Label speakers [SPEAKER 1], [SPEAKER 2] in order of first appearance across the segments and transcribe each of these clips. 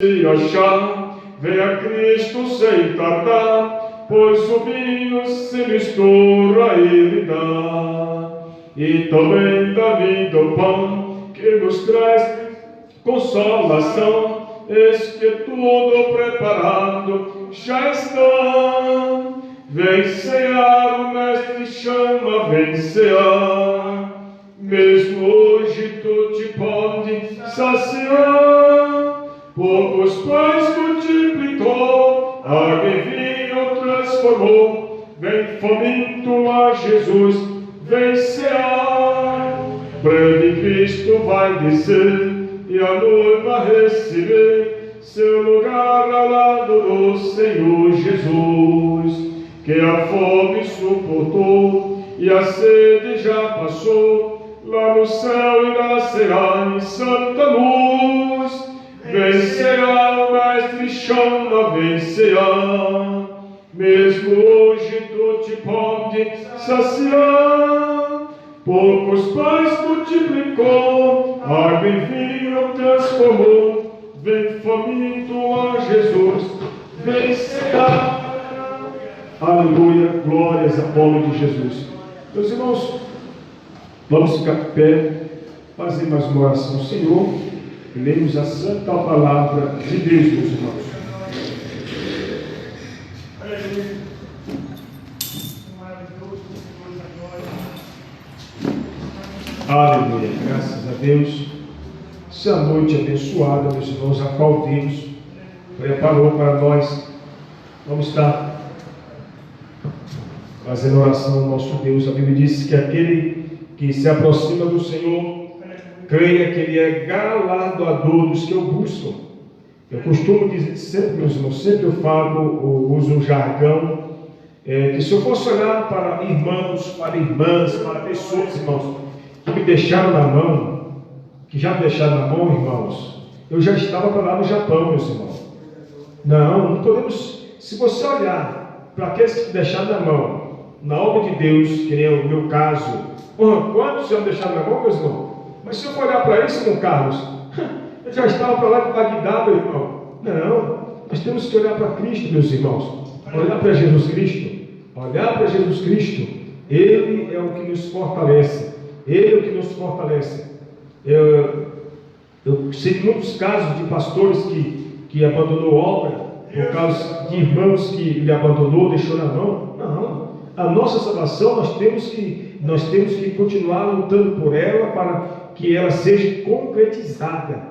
[SPEAKER 1] Se achar, venha Cristo sem tardar, pois o vinho se mistura e ele dá. E também da vida o pão que nos traz consolação, eis que tudo preparado já está. Vem cear, o Mestre chama, vem cear. Mesmo hoje tu te pode saciar. Poucos pães multiplicou, água e vinho transformou. Vem faminto a Jesus, vem cear. Breve Cristo vai descer e a noiva receber seu lugar ao lado do Senhor Jesus, que a fome suportou e a sede já passou. Lá no céu irá será em santa luz. Vem cear, o Mestre chama, vem cear. Mesmo hoje tu te pode saciar. Poucos pães multiplicou, água e vinho transformou. Vem faminto a Jesus, vem cear. Aleluia, glórias ao nome de Jesus. Meus irmãos, vamos ficar de pé, fazer mais uma oração ao Senhor e lemos a santa palavra de Deus, meus irmãos. Aleluia, graças a Deus. Essa noite abençoada, meus irmãos, a qual Deus preparou para nós. Vamos estar fazendo oração ao nosso Deus. A Bíblia diz que aquele que se aproxima do Senhor, creia que Ele é galardoador dos que o buscam. Eu costumo dizer sempre, meus irmãos, sempre eu falo, uso um jargão, que se eu fosse olhar para irmãos, para irmãs, para pessoas, irmãos, que me deixaram na mão, que já me deixaram na mão, irmãos, eu já estava para lá no Japão, meus irmãos. Não podemos, se você olhar para aqueles que te deixaram na mão, na obra de Deus, que nem o meu caso, quantos já me deixaram na mão, meus irmãos? Mas se eu for olhar para isso, irmão Carlos, eu já estava para lá de Bagdá, meu irmão. Não, nós temos que olhar para Cristo, meus irmãos. Olhar para Jesus Cristo. Olhar para Jesus Cristo. Ele é o que nos fortalece. Ele é o que nos fortalece. Eu sei de muitos casos de pastores que abandonou obra, por causa de irmãos que ele abandonou, deixou na mão. Não. A nossa salvação nós temos que continuar lutando por ela para que ela seja concretizada.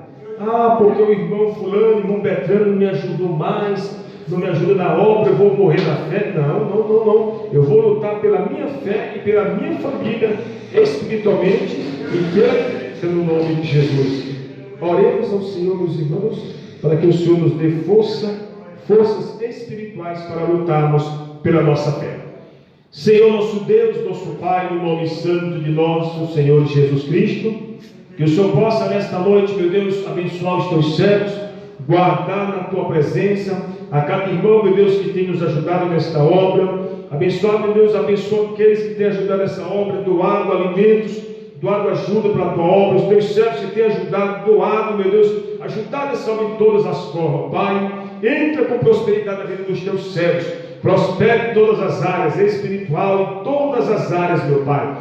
[SPEAKER 1] Porque o irmão fulano, irmão Bertrano não me ajudou mais, não me ajuda na obra, eu vou morrer na fé. Não. Eu vou lutar pela minha fé e pela minha família espiritualmente e pelo nome de Jesus. Oremos ao Senhor, meus irmãos, para que o Senhor nos dê forças espirituais para lutarmos pela nossa fé. Senhor nosso Deus, nosso Pai, no nome santo de nosso Senhor Jesus Cristo, que o Senhor possa nesta noite, meu Deus, abençoar os teus servos, guardar na tua presença a cada irmão, meu Deus, que tem nos ajudado nesta obra. Abençoar, meu Deus, abençoa aqueles que têm ajudado nessa obra, doado alimentos, doado ajuda para a tua obra, os teus servos que têm ajudado, doado, meu Deus, ajudado essa obra em todas as formas. Pai, entra com prosperidade na vida dos teus servos, prospere em todas as áreas, espiritual, em todas as áreas, meu Pai,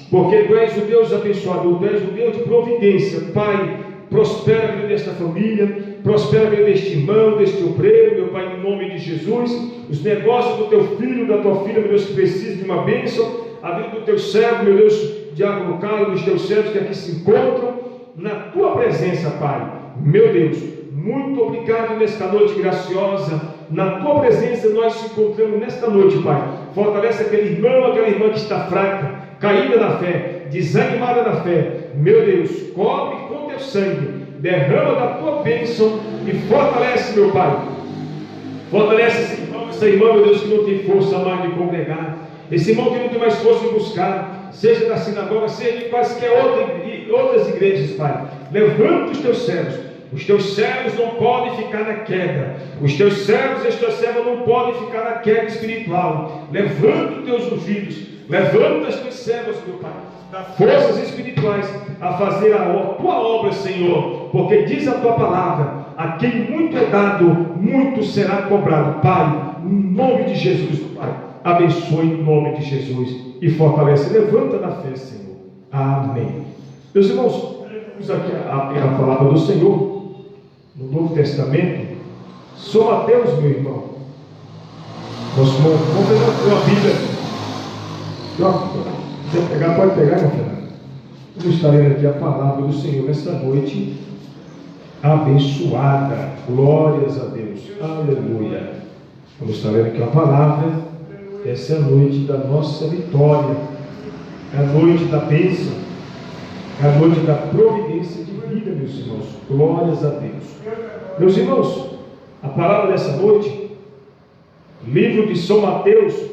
[SPEAKER 1] porque Tu és o Deus abençoador, Tu és o Deus de providência. Pai, prospera a vida desta família, prospera a vida deste irmão, deste obreiro, meu Pai, em nome de Jesus, os negócios do Teu filho, da Tua filha, meu Deus, que precisa de uma bênção, a vida do Teu servo, meu Deus, Diácono Carlos, dos Teus servos que aqui se encontram, na Tua presença, Pai, meu Deus, muito obrigado nesta noite graciosa. Na Tua presença nós nos encontramos nesta noite, Pai. Fortalece aquele irmão, aquela irmã que está fraca, caída na fé, desanimada na fé. Meu Deus, cobre com Teu sangue, derrama da Tua bênção e fortalece, meu Pai. Fortalece esse irmão, essa irmã, meu Deus, que não tem força mais de congregar. Esse irmão que não tem mais força de buscar, seja da sinagoga, seja de quaisquer outras igrejas, Pai. Levanta os Teus servos. Os Teus servos não podem ficar na queda. Os Teus servos e as Tuas servas não podem ficar na queda espiritual. Levanta os Teus ungidos. Levanta as Tuas servas, meu Pai. Dá forças espirituais a fazer a Tua obra, Senhor. Porque diz a Tua palavra a quem muito é dado, muito será cobrado. Pai, no nome de Jesus, Pai, abençoe em nome de Jesus e fortalece, levanta na fé, Senhor. Amém. Meus irmãos, vamos aqui a palavra do Senhor no Novo Testamento. São Mateus, meu irmão. Vamos pegar uma Bíblia. Quer pegar? Pode pegar, meu filho. Vamos estar lendo aqui a palavra do Senhor nesta noite abençoada. Glórias a Deus. Aleluia. Vamos estar lendo aqui a palavra. Essa é a noite da nossa vitória. É a noite da bênção. É a noite da providência de vida, meus irmãos. Glórias a Deus. Meus irmãos, a palavra dessa noite, livro de São Mateus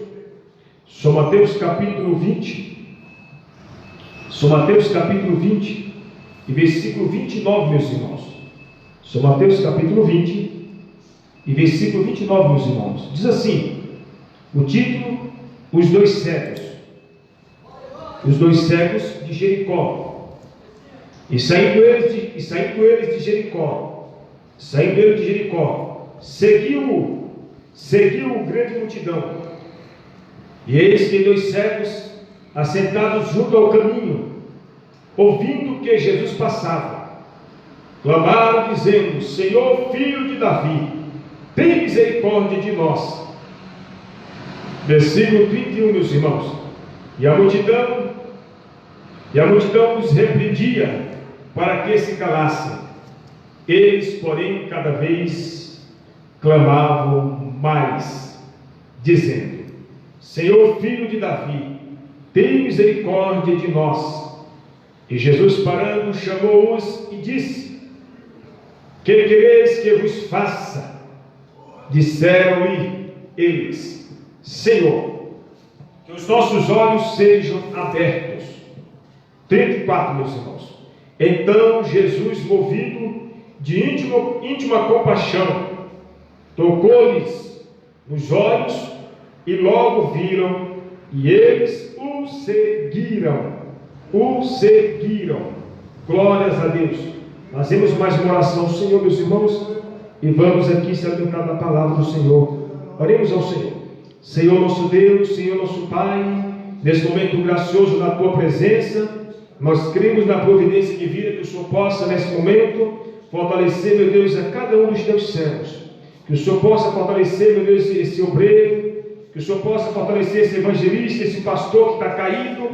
[SPEAKER 1] capítulo 20. São Mateus capítulo 20 e versículo 29, meus irmãos. São Mateus capítulo 20 e versículo 29, meus irmãos. Diz assim, o título: Os dois cegos. Os dois cegos de Jericó. E saindo eles de Jericó, seguiu grande multidão. E eis que dois cegos, assentados junto ao caminho, ouvindo que Jesus passava, clamaram dizendo: Senhor, filho de Davi, tem misericórdia de nós. Versículo 31, meus irmãos. E a multidão os repreendia para que se calassem. Eles, porém, cada vez clamavam mais, dizendo: Senhor, filho de Davi, tem misericórdia de nós. E Jesus, parando, chamou-os e disse: Que quereis que vos faça? Disseram-lhe eles: Senhor, que os nossos olhos sejam abertos. 34, meus irmãos. Então Jesus, movido de íntima compaixão, tocou-lhes nos olhos, e logo viram, e eles o seguiram. Glórias a Deus. Fazemos mais uma oração, Senhor, meus irmãos, e vamos aqui se alimentar da palavra do Senhor. Oremos ao Senhor. Senhor nosso Deus, Senhor nosso Pai, nesse momento gracioso na Tua presença, nós cremos na providência divina que o Senhor possa, nesse momento, fortalecer, meu Deus, a cada um dos Teus servos. Que o Senhor possa fortalecer, meu Deus, esse obreiro, que o Senhor possa fortalecer esse evangelista, esse pastor que está caído,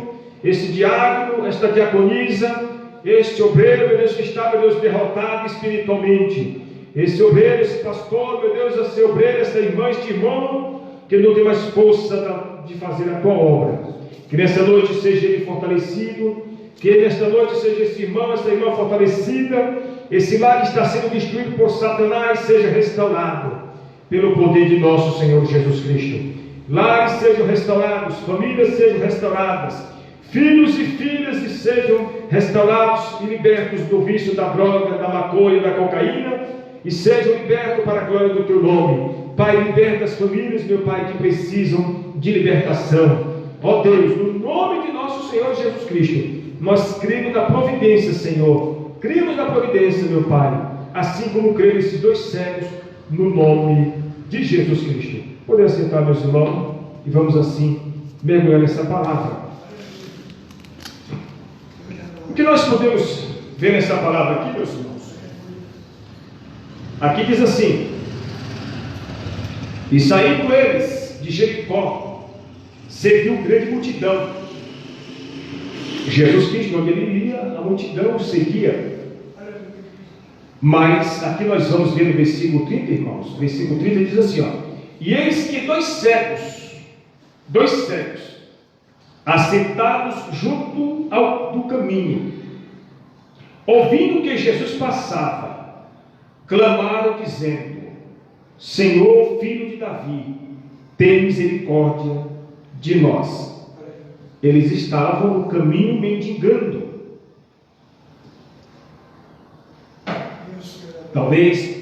[SPEAKER 1] esse diácono, esta diaconisa, este obreiro, meu Deus, que está, meu Deus, derrotado espiritualmente. Esse obreiro, esse pastor, meu Deus, esse obreiro, essa irmã, este irmão, que não tem mais força de fazer a Tua obra. Que nessa noite seja ele fortalecido, que nesta noite seja esse irmão, essa irmã fortalecida, esse lar que está sendo destruído por Satanás seja restaurado pelo poder de nosso Senhor Jesus Cristo. Lares sejam restaurados, famílias sejam restauradas, filhos e filhas sejam restaurados e libertos do vício da droga, da maconha, da cocaína, e sejam libertos para a glória do Teu nome. Pai, liberta as famílias, meu Pai, que precisam de libertação. Ó Deus, no nome de nosso Senhor Jesus Cristo, nós cremos na providência, Senhor. Cremos na providência, meu Pai, assim como creram esses dois cegos, no nome de Jesus Cristo. Podemos sentar, meus irmãos, e vamos assim mergulhar nessa palavra. O que nós podemos ver nessa palavra aqui, meus irmãos? Aqui diz assim: e saindo eles de Jericó, seguiu grande multidão. Jesus Cristo, onde ele ia, a multidão o seguia. Mas aqui nós vamos ver no versículo 30, irmãos. O versículo 30 diz assim, ó: e eis que dois cegos, assentados junto do caminho, ouvindo que Jesus passava, clamaram dizendo: Senhor, filho de Davi, tem misericórdia de nós. Eles estavam no caminho mendigando. Talvez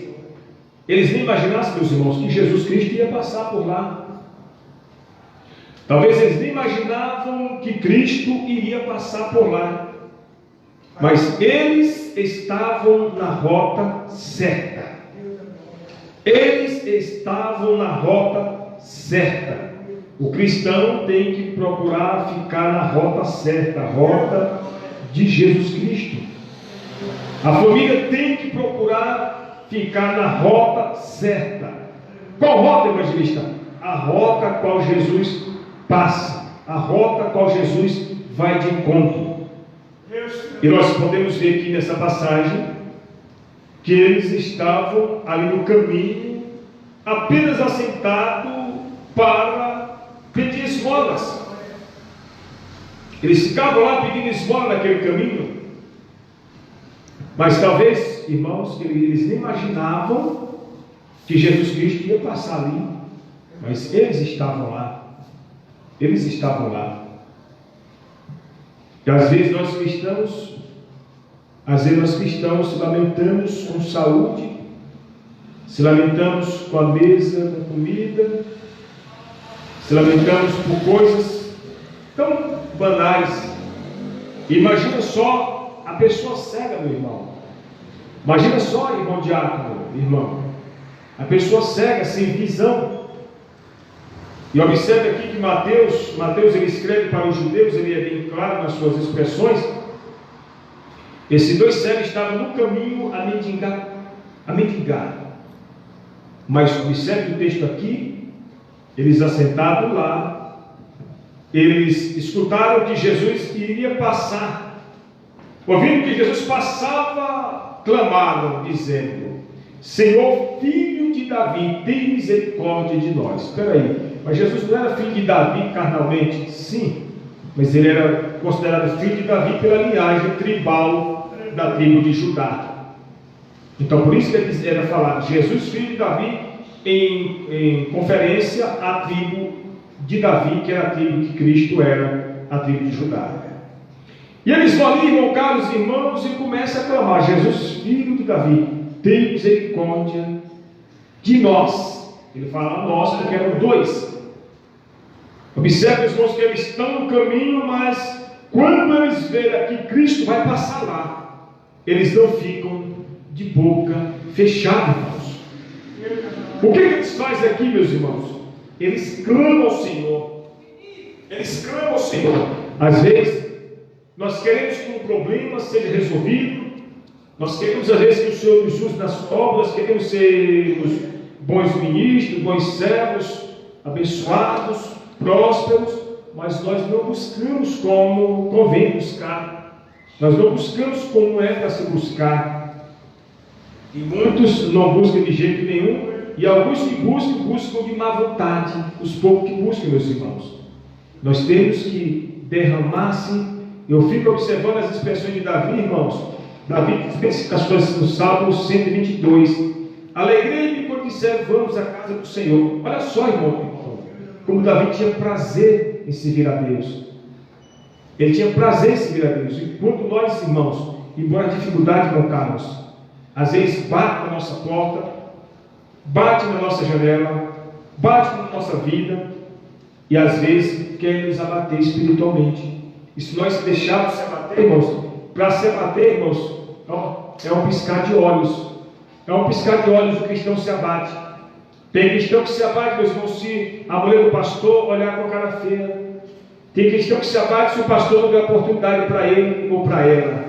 [SPEAKER 1] eles nem imaginassem, meus irmãos, que Jesus Cristo ia passar por lá. Talvez eles nem imaginavam que Cristo iria passar por lá. Mas eles estavam na rota certa. Eles estavam na rota certa. O cristão tem que procurar ficar na rota certa, a rota de Jesus Cristo. A família tem que procurar ficar na rota certa. Qual rota, evangelista? A rota a qual Jesus passa, a rota a qual Jesus vai de encontro. E nós podemos ver aqui nessa passagem que eles estavam ali no caminho, apenas assentados para pedir esmolas. Eles ficavam lá pedindo esmola naquele caminho. Mas talvez, irmãos, eles nem imaginavam que Jesus Cristo ia passar ali. Mas eles estavam lá. Eles estavam lá. E às vezes nós cristãos se lamentamos com saúde, se lamentamos com a mesa da comida, se lamentamos por coisas tão banais. Imagina só a pessoa cega, meu irmão. Imagina só, irmão diácono, irmão. A pessoa cega, sem visão. E observe aqui que Mateus ele escreve para os judeus, ele é bem claro nas suas expressões. Esses dois cegos estavam no caminho a mendigar. Mas observe o texto aqui, eles assentados lá, eles escutaram que Jesus iria passar. Ouvindo que Jesus passava, clamaram, dizendo: Senhor, filho de Davi, tem misericórdia de nós. Espera aí, mas Jesus não era filho de Davi carnalmente? Sim, mas ele era considerado filho de Davi pela linhagem tribal da tribo de Judá. Então por isso que ele era falado Jesus, filho de Davi, em conferência à tribo de Davi, que era a tribo que Cristo era, a tribo de Judá. E eles vão ali, irmão, caros irmãos, e começam a clamar: Jesus, filho de Davi, tem misericórdia de nós. Ele fala nós porque eram dois. Observe, irmãos, que eles estão no caminho, mas quando eles verem que Cristo vai passar lá, eles não ficam de boca fechada, irmãos. O que eles fazem aqui, meus irmãos? Eles clamam ao Senhor. Eles clamam ao Senhor. Às vezes, nós queremos que um problema seja resolvido. Nós queremos, às vezes, que o Senhor nos use nas obras. Queremos ser bons ministros, bons servos, abençoados, prósperos. Mas nós não buscamos como convém buscar. Nós não buscamos como é para se buscar. E muitos não buscam de jeito nenhum. E alguns que buscam de má vontade. Os poucos que buscam, meus irmãos. Nós temos que derramar-se. Eu fico observando as expressões de Davi, irmãos. Davi diz as coisas no Salmo 122. Alegrei-me quando disser vamos à casa do Senhor. Olha só, irmão, como Davi tinha prazer em servir a Deus. Ele tinha prazer em servir a Deus. Enquanto nós, irmãos, embora a dificuldade, não Carlos, às vezes bate na nossa porta, bate na nossa janela, bate na nossa vida, e às vezes quer nos abater espiritualmente. E se nós deixarmos se abater, irmãos, para se abater, irmãos, é um piscar de olhos. É um piscar de olhos, o cristão se abate. Tem cristão que se abate, meus irmãos, se a mulher do pastor olhar com a cara feia. Tem cristão que se abate se o pastor não der oportunidade para ele ou para ela.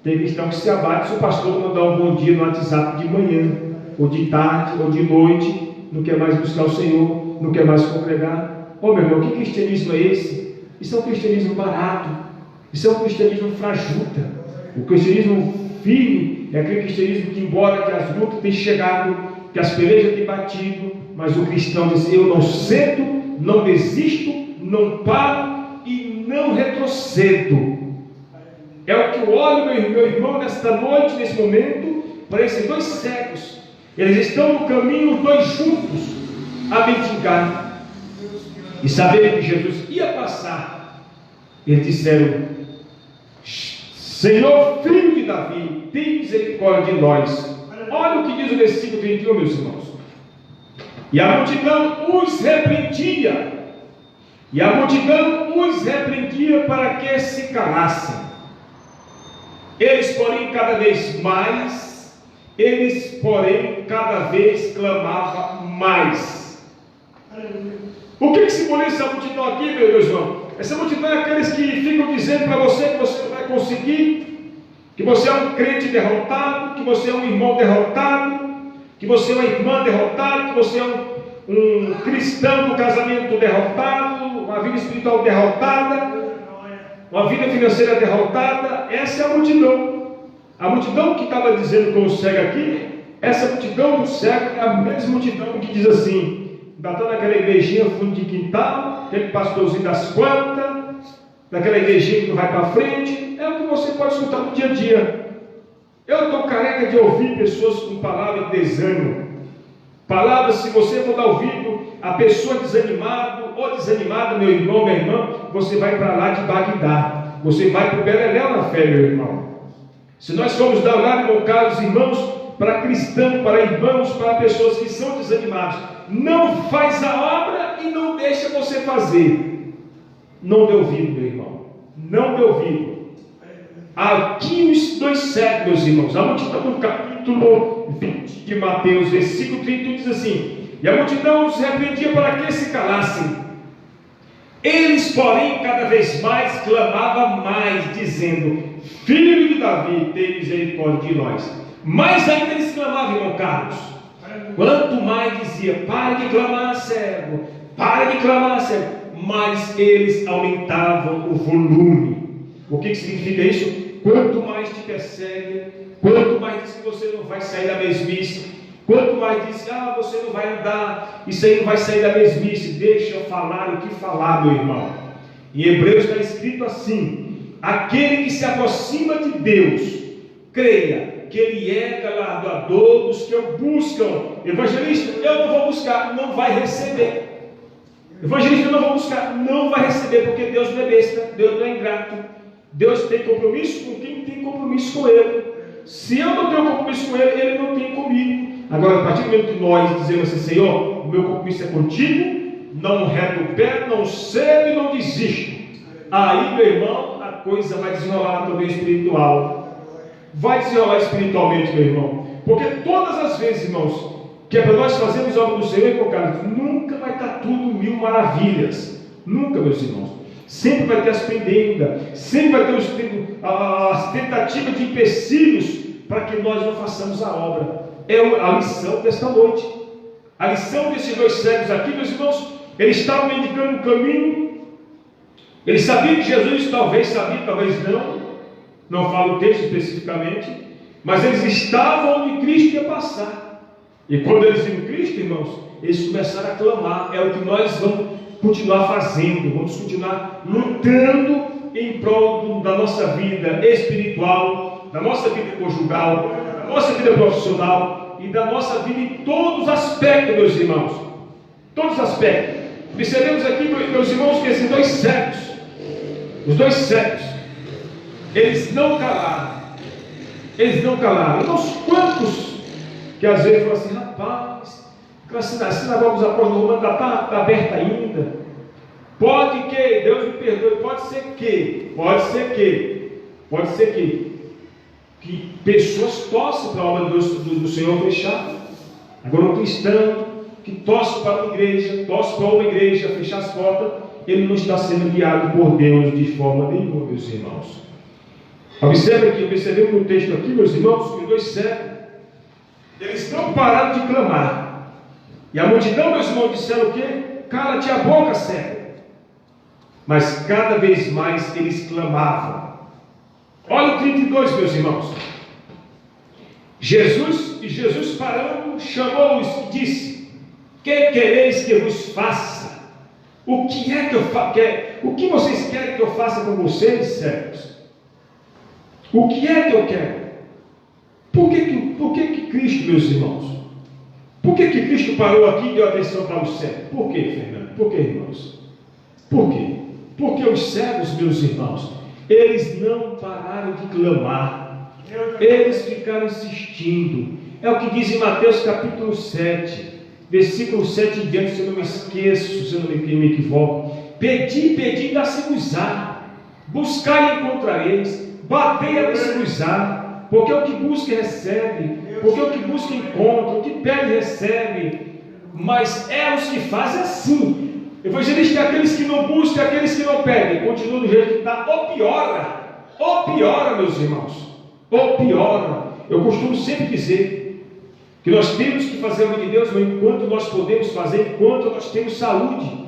[SPEAKER 1] Tem cristão que se abate se o pastor não dá um bom dia no WhatsApp de manhã, ou de tarde, ou de noite, não quer mais buscar o Senhor, não quer mais congregar. Meu irmão, que cristianismo é esse? Isso é um cristianismo barato. Isso é um cristianismo frajuta. O cristianismo firme é aquele cristianismo que, embora que as lutas tenham chegado, que as pelejas tenham batido, mas o cristão diz: eu não cedo, não desisto, não paro e não retrocedo. É o que eu olho, meu irmão, nesta noite, nesse momento, para esses dois cegos. Eles estão no caminho, os dois juntos, a mendigar. E sabendo que Jesus ia passar, eles disseram: Senhor, filho de Davi, tem misericórdia de nós. Olha o que diz o versículo 31, meus irmãos. E a multidão os repreendia. E a multidão os repreendia para que se calassem. Eles, porém, cada vez mais Eles, porém, cada vez clamavam mais. O que simboliza essa multidão aqui, meu Deus, irmão? Essa multidão é aqueles que ficam dizendo para você que você não vai conseguir, que você é um crente derrotado, que você é um irmão derrotado, que você é uma irmã derrotada, que você é um cristão do casamento derrotado, uma vida espiritual derrotada, uma vida financeira derrotada. Essa é a multidão. A multidão que estava dizendo com o cego aqui, essa multidão do cego é a mesma multidão que diz assim, está naquela igrejinha fundo de quintal, aquele pastorzinho das plantas, daquela igrejinha que não vai para frente. É o que você pode escutar no dia a dia. Eu estou careca de ouvir pessoas com palavras de desânimo. Palavras, se você for dar ouvido a pessoa desanimada ou desanimada, meu irmão, minha irmã, você vai para lá de Bagdá. Você vai para o Beleléu na fé, meu irmão. Se nós formos dar olhada, meu caros irmãos, para cristãos, para irmãos, para pessoas que são desanimadas, não faz a obra e não deixa você fazer. Não dê ouvido, meu irmão. Não dê ouvido. Aqui os dois cegos, meus irmãos, a multidão no capítulo 20 de Mateus, versículo 31 diz assim: e a multidão os repreendia para que se calassem. Eles, porém, cada vez mais clamavam mais, dizendo: Filho de Davi, tem misericórdia de nós. Mais ainda eles clamavam, irmão Carlos. Quanto mais dizia: pare de clamar, cego, pare de clamar, cego, mais eles aumentavam o volume. O que significa isso? Quanto mais te persegue, quanto mais diz que você não vai sair da mesmice, quanto mais diz, você não vai andar, isso aí não vai sair da mesmice, deixa eu falar o que falar, meu irmão. Em Hebreus está escrito assim: aquele que se aproxima de Deus, creia que Ele é galardoador dos que o buscam. Evangelista, eu não vou buscar, não vai receber. Evangelista, eu não vou buscar, não vai receber, porque Deus não é besta, Deus não é ingrato. Deus tem compromisso com quem tem compromisso com Ele. Se eu não tenho compromisso com Ele, Ele não tem comigo. Agora, a partir do momento que nós dizemos assim: Senhor, o meu compromisso é contigo, não reto o pé, não cedo e não desisto, aí, meu irmão, a coisa vai desenrolar também espiritual. Vai desenrolar espiritualmente, meu irmão. Porque todas as vezes, irmãos, que é para nós fazermos a obra do Senhor, meu cara, nunca vai estar tudo mil maravilhas. Nunca, meus irmãos. Sempre vai ter as pendengas, sempre vai ter as tentativas de empecilhos para que nós não façamos a obra. É a lição desta noite. A lição desses dois cegos aqui, meus irmãos, eles estavam indicando o caminho. Eles sabiam que Jesus talvez sabia, talvez não fala o texto especificamente, mas eles estavam onde Cristo ia passar. E quando eles viram Cristo, irmãos, eles começaram a clamar. É o que nós vamos continuar fazendo, vamos continuar lutando em prol da nossa vida espiritual, da nossa vida conjugal, da nossa vida profissional e da nossa vida em todos os aspectos, meus irmãos. Todos os aspectos. Percebemos aqui, meus irmãos, que esses dois cegos, os dois cegos, eles não calaram. Eles não calaram. Irmãos, quantos que às vezes falam assim: rapaz, a sinagoga dos apóstolos romanos está aberta ainda. Pode que, Deus me perdoe, pode ser que pessoas torcem para a obra do Senhor fechar. Agora, um cristão que torce para uma igreja, torce para uma igreja fechar as portas, ele não está sendo guiado por Deus de forma nenhuma, meus irmãos. Observe aqui, percebemos no texto aqui, meus irmãos, que os dois cegos, eles não pararam de clamar. E a multidão, meus irmãos, disseram o quê? Cala-te a boca, cego. Mas cada vez mais eles clamavam. Olha o 32, meus irmãos. Jesus parando, chamou-os e disse: que quereis que eu vos faça? O que é que eu faço? O que vocês querem que eu faça com vocês, cegos? O que é que eu quero? Por que Cristo, meus irmãos? Por que Cristo parou aqui e deu atenção para os cegos? Por que, Fernando? Por que, irmãos? Por quê? Porque os cegos, meus irmãos, eles não pararam de clamar. Eles ficaram insistindo. É o que diz em Mateus capítulo 7, versículo 7 em diante, se eu não me esqueço, se eu não me equivoco. Pedi, dá-se-vos-á. Buscai e encontrareis. Batei, abre-se-vos-á. Porque o que busca recebe, Porque o que busca encontra, o que pede recebe. Mas é os que fazem assim. Evangelista é aqueles que não buscam, é aqueles que não pedem. Continua do jeito que está, ou piora, meus irmãos. Ou piora. Eu costumo sempre dizer que nós temos que fazer a obra de Deus, mas enquanto nós podemos fazer, enquanto nós temos saúde.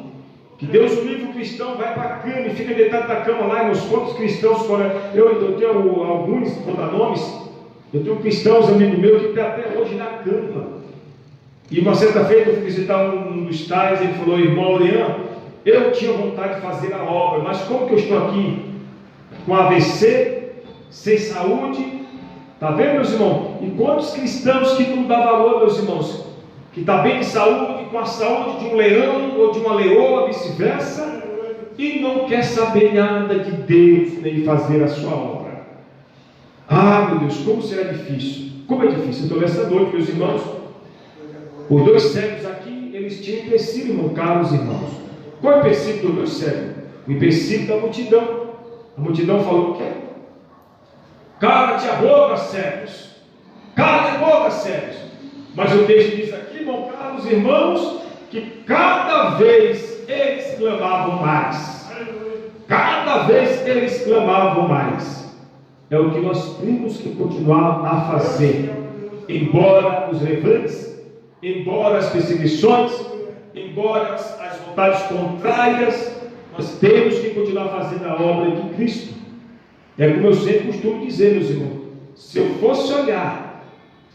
[SPEAKER 1] Que Deus o livre o cristão vai para a cama e fica deitado na cama lá, irmãos. Quantos cristãos foram? Eu tenho alguns, vou dar nomes. Eu tenho cristãos, amigo meu, que está até hoje na cama. E uma certa feita eu fui visitar um dos tais, ele falou: irmão Leandro, eu tinha vontade de fazer a obra, mas como que eu estou aqui com AVC, sem saúde? Está vendo, meus irmãos? E quantos cristãos que não dá valor, meus irmãos, que está bem de saúde, com a saúde de um leão ou de uma leoa, vice-versa, e não quer saber nada de Deus, nem fazer a sua obra. Ah, meu Deus, como será difícil. Como é difícil. Então nessa noite, meus irmãos, os dois cegos aqui, eles tinham empecilho, irmão, caros irmãos. Qual é o empecilho dos dois cegos? O empecilho da multidão. A multidão falou o quê? Cala-te a boca, cegos. Cala-te a boca, cegos. Mas o texto diz aqui, irmão, caros irmãos, que cada vez eles clamavam mais. Cada vez eles clamavam mais. É o que nós temos que continuar a fazer. Embora os levantes, embora as perseguições, embora as vontades contrárias, nós temos que continuar fazendo a obra de Cristo. É como eu sempre costumo dizer, meus irmãos, se eu fosse olhar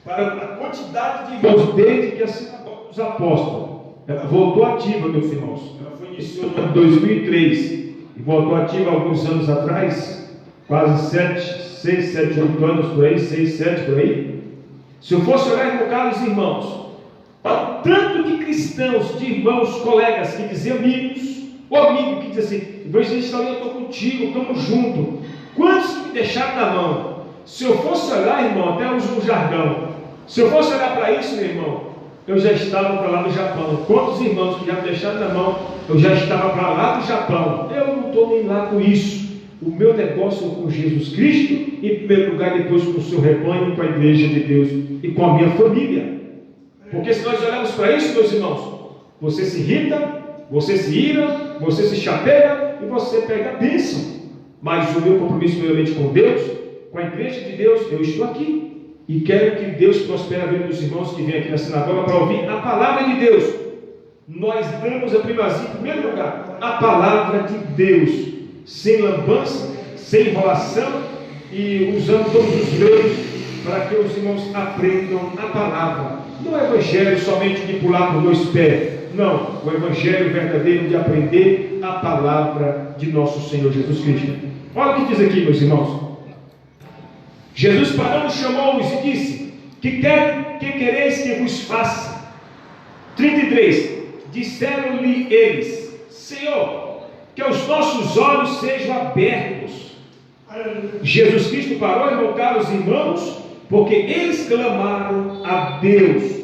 [SPEAKER 1] para a quantidade de irmãos desde que a sinagoga dos apóstolos, ela voltou ativa, meus irmãos, ela foi iniciada no ano 2003 e voltou ativa alguns anos atrás, quase 6, 7, 8 anos por aí, 6, 7 por aí. Se eu fosse olhar, meu caros irmãos, para o tanto de cristãos, de irmãos, colegas que diziam amigos, o amigo que diz assim: evangelista, eu estou contigo, estamos juntos. Quantos me deixaram na mão? Se eu fosse olhar, irmão, até uso um jargão, se eu fosse olhar para isso, meu irmão, eu já estava para lá do Japão. Quantos irmãos que já me deixaram na mão, eu já estava para lá do Japão. Eu não estou nem lá com isso. O meu negócio é com Jesus Cristo, em primeiro lugar, depois com o seu rebanho, com a igreja de Deus e com a minha família. Porque se nós olharmos para isso, meus irmãos, você se irrita, você se ira, você se chateia e você pega a bênção. Mas o meu compromisso, primeiramente, com Deus, com a igreja de Deus, eu estou aqui. E quero que Deus prospere a vida dos irmãos que vêm aqui na sinagoga para ouvir a palavra de Deus. Nós damos a primazia, em primeiro lugar, a palavra de Deus, sem lambança, sem enrolação e usando todos os meios para que os irmãos aprendam a palavra. Não é evangelho somente de pular por dois pés. Não, o evangelho verdadeiro de aprender a palavra de nosso Senhor Jesus Cristo. Olha o que diz aqui, meus irmãos. Jesus parando, chamou-os e disse: que quereis que vos faça? 33. Disseram-lhe eles: Senhor, que os nossos olhos sejam abertos. Jesus Cristo parou, irmão, caros irmãos, porque eles clamaram a Deus.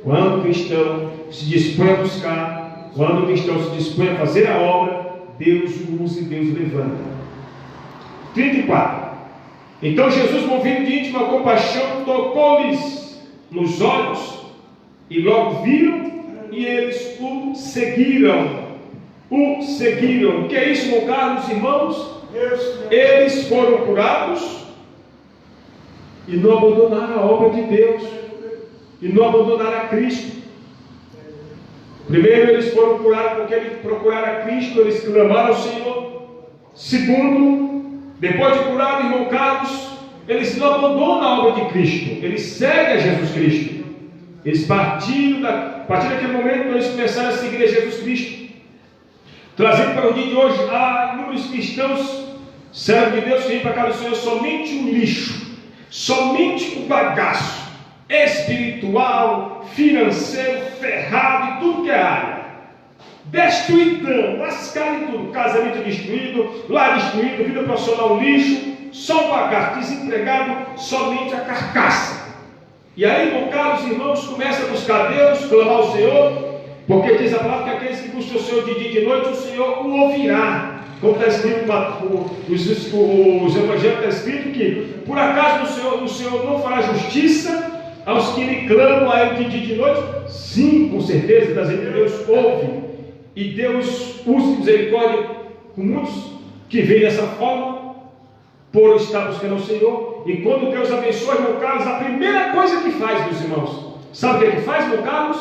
[SPEAKER 1] Quando o cristão se dispõe a buscar, quando o cristão se dispõe a fazer a obra, Deus o usa e Deus o levanta. 34. Então Jesus, movido de íntima compaixão, tocou-lhes nos olhos, e logo viram, e eles o seguiram. O seguiram. O que é isso, meus caros irmãos? Eles foram curados e não abandonaram a obra de Deus, e não abandonaram a Cristo. Primeiro, eles foram curados porque eles procuraram a Cristo, eles clamaram ao Senhor. Segundo, depois de curado, irmão Carlos, eles não abandonam a obra de Cristo, eles seguem a Jesus Cristo. Eles a partir daquele momento, eles começaram a seguir a Jesus Cristo. Trazendo para o dia de hoje, há inúmeros cristãos, servos de Deus, que vêm para cá do Senhor somente um lixo, somente um bagaço espiritual, financeiro, ferrado, e tudo que é área. Destruidão, lascado em tudo, casamento destruído, lar destruído, vida profissional lixo, só o bagaço, desempregado, somente a carcaça. E aí, meus caros irmãos, começa a buscar Deus, clamar ao Senhor, porque diz a palavra que aqueles que buscam o Senhor de dia e de noite, o Senhor o ouvirá. Como está escrito, os evangelhos está escrito que, por acaso o Senhor não fará justiça aos que lhe clamam a Ele de dia e de noite? Sim, com certeza, das vezes Deus ouve, e Deus usa misericórdia com muitos que veem dessa forma, por estar buscando o Senhor. E quando Deus abençoa, irmão Carlos, a primeira coisa que faz, meus irmãos, sabe o que faz, irmão Carlos?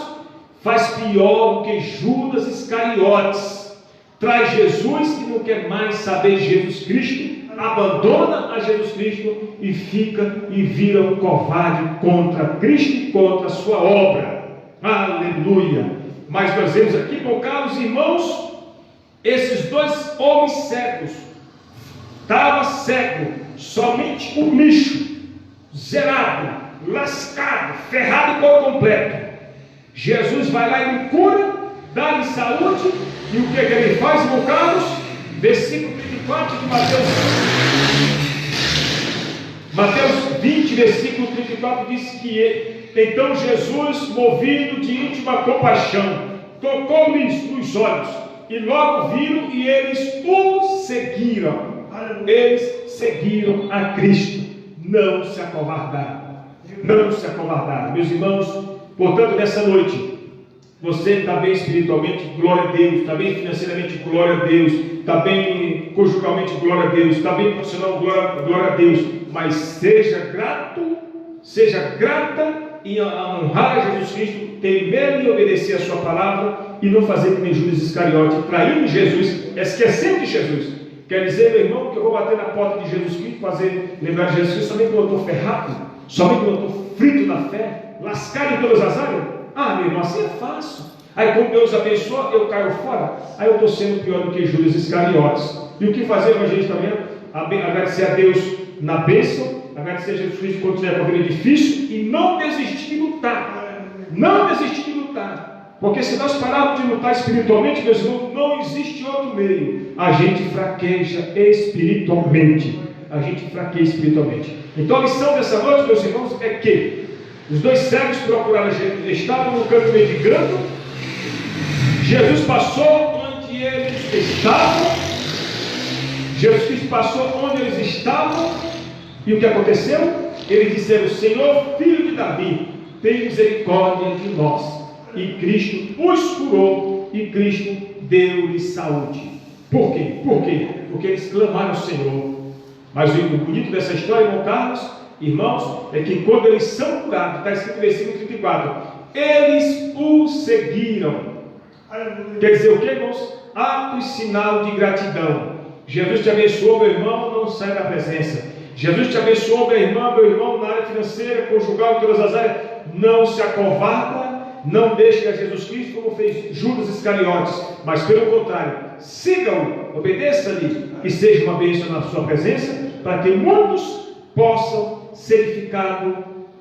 [SPEAKER 1] Faz pior do que Judas Iscariotes. Traz Jesus, que não quer mais saber de Jesus Cristo, abandona a Jesus Cristo e fica e vira um covarde contra Cristo e contra a sua obra. Aleluia! Mas nós vemos aqui, irmão Carlos, irmãos, esses dois homens cegos, estava cego, somente um nicho, zerado, lascado, ferrado por completo. Jesus vai lá e o cura, dá-lhe saúde, e o que ele faz, irmão Carlos? Versículo 34 de Mateus 20, versículo 34, diz que então Jesus, movido de íntima compaixão, tocou-lhes nos olhos, e logo viram, e eles o seguiram. Eles seguiram a Cristo, não se acovardaram. Não se acovardaram, meus irmãos. Portanto, nessa noite, você está bem espiritualmente, glória a Deus. Está bem financeiramente, glória a Deus. Está bem conjugalmente, glória a Deus. Está bem profissional, glória a Deus. Mas seja grato, seja grata em honrar a Jesus Cristo, temer e obedecer a sua palavra, e não fazer como Judas Iscariote, traindo Jesus, esquecendo de Jesus. Quer dizer, meu irmão, que eu vou bater na porta de Jesus Cristo, fazer lembrar de Jesus Cristo somente quando eu estou ferrado, somente quando eu estou frito na fé, lascado em todas as áreas? Ah, meu irmão, assim é fácil. Aí quando Deus abençoa, eu caio fora. Aí eu estou sendo pior do que Judas Iscariotes. E o que fazer, evangelista, também? Agradecer a Deus na bênção, agradecer a Jesus Cristo quando tiver uma vida difícil, e não desistir de lutar. Não desistir de lutar. Porque se nós pararmos de lutar espiritualmente, meus irmãos, não existe outro meio. A gente fraqueja espiritualmente. A gente fraqueja espiritualmente. Então a lição dessa noite, meus irmãos, é que os dois cegos procuraram Jesus, estavam no canto meio de grande. Jesus passou onde eles estavam. Jesus Cristo passou onde eles estavam. E o que aconteceu? Eles disseram: Senhor, filho de Davi, tem misericórdia de nós. E Cristo os curou, e Cristo deu-lhes saúde. Por quê? Por quê? Porque eles clamaram ao Senhor. Mas o bonito dessa história, irmão Carlos, irmãos, é que quando eles são curados, está escrito no versículo 34, eles o seguiram. Quer dizer o que, irmãos? Ato e sinal de gratidão. Jesus te abençoou, meu irmão, não sai da presença. Jesus te abençoou, meu irmão, na área financeira, conjugal, em todas as áreas. Não se acovarda. Não deixe que a Jesus Cristo, como fez Judas Iscariotes, mas pelo contrário, siga-o, obedeça-lhe, e seja uma bênção na sua presença, para que muitos possam ser edificados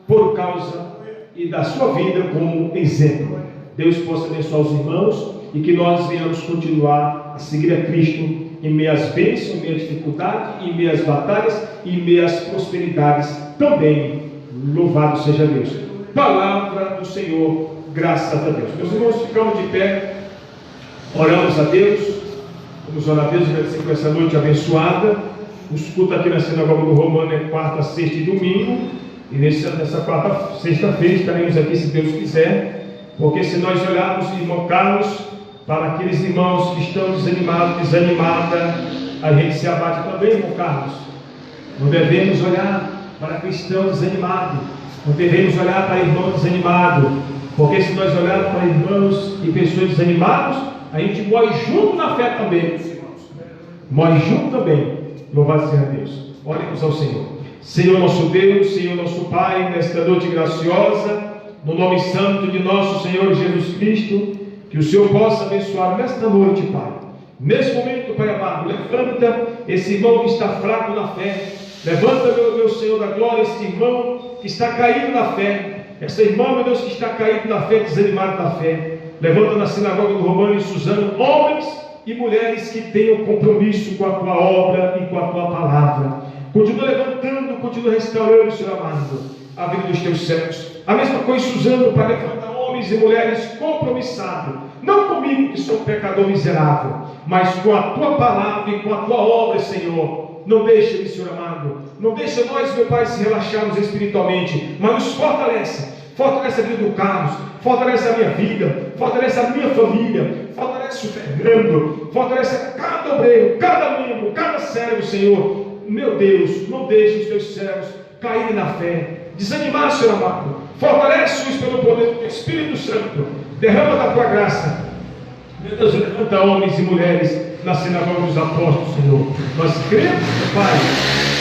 [SPEAKER 1] por causa e da sua vida como exemplo. Deus possa abençoar os irmãos, e que nós venhamos continuar a seguir a Cristo em meio às bênçãos, em meio à dificuldade, em meio às batalhas, e em meio às prosperidades também. Louvado seja Deus. Palavra do Senhor. Graças a Deus. Meus irmãos, ficamos de pé, oramos a Deus, vamos orar a Deus, agradecer por essa noite abençoada. O culto aqui na Sinagoga do Romano é quarta, sexta e domingo, e nessa quarta, sexta-feira estaremos aqui, se Deus quiser, porque se nós olharmos, irmão Carlos, para aqueles irmãos que estão desanimados, desanimada, a gente se abate também, irmão Carlos. Não devemos olhar para cristão desanimado, não devemos olhar para irmão desanimado, porque se nós olharmos para irmãos e pessoas desanimadas, a gente morre junto na fé também, meus irmãos. Morre junto também. Louvado seja Deus. Oremos ao Senhor. Senhor nosso Deus, Senhor nosso Pai, nesta noite graciosa, no nome santo de nosso Senhor Jesus Cristo, que o Senhor possa abençoar nesta noite, Pai. Nesse momento, Pai amado, levanta esse irmão que está fraco na fé. Levanta, meu Senhor da glória, esse irmão que está caído na fé. Essa irmã, meu Deus, que está caído na fé, desanimado na fé. Levanta na Sinagoga do Romano e Suzano homens e mulheres que tenham compromisso com a tua obra e com a tua palavra. Continua levantando, continua restaurando, Senhor amado, a vida dos teus servos. A mesma coisa, Suzano, para levantar homens e mulheres compromissados não comigo que sou um pecador miserável, mas com a tua palavra e com a tua obra, Senhor. Não deixa-me, Senhor amado, não deixa nós, meu Pai, se relaxarmos espiritualmente, mas nos fortalece. Fortalece a vida do Carlos, fortalece a minha vida, fortalece a minha família, fortalece o Fernando, fortalece cada obreiro, cada membro, cada servo, Senhor. Meu Deus, não deixe os teus servos caírem na fé, desanimar, Senhor amado. Fortalece-os pelo poder do Espírito Santo. Derrama da tua graça. Meu Deus, levanta homens e mulheres na sinagoga dos apóstolos, Senhor. Nós cremos, Pai,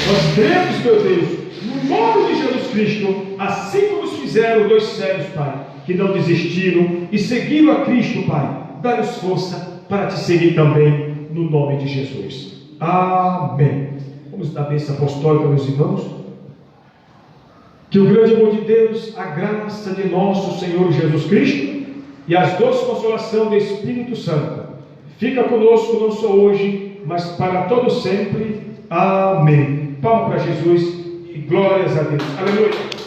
[SPEAKER 1] nós cremos, meu Deus, no nome de Jesus Cristo, assim como os fizeram dois servos, Pai, que não desistiram e seguiram a Cristo, Pai. Dá-nos força para te seguir também, no nome de Jesus. Amém. Vamos dar a bênção apostólica, meus irmãos. Que o grande amor de Deus, a graça de nosso Senhor Jesus Cristo e as doces consolação do Espírito Santo fica conosco não só hoje, mas para todo sempre. Amém. Palmas para Jesus e glórias a Deus. Aleluia.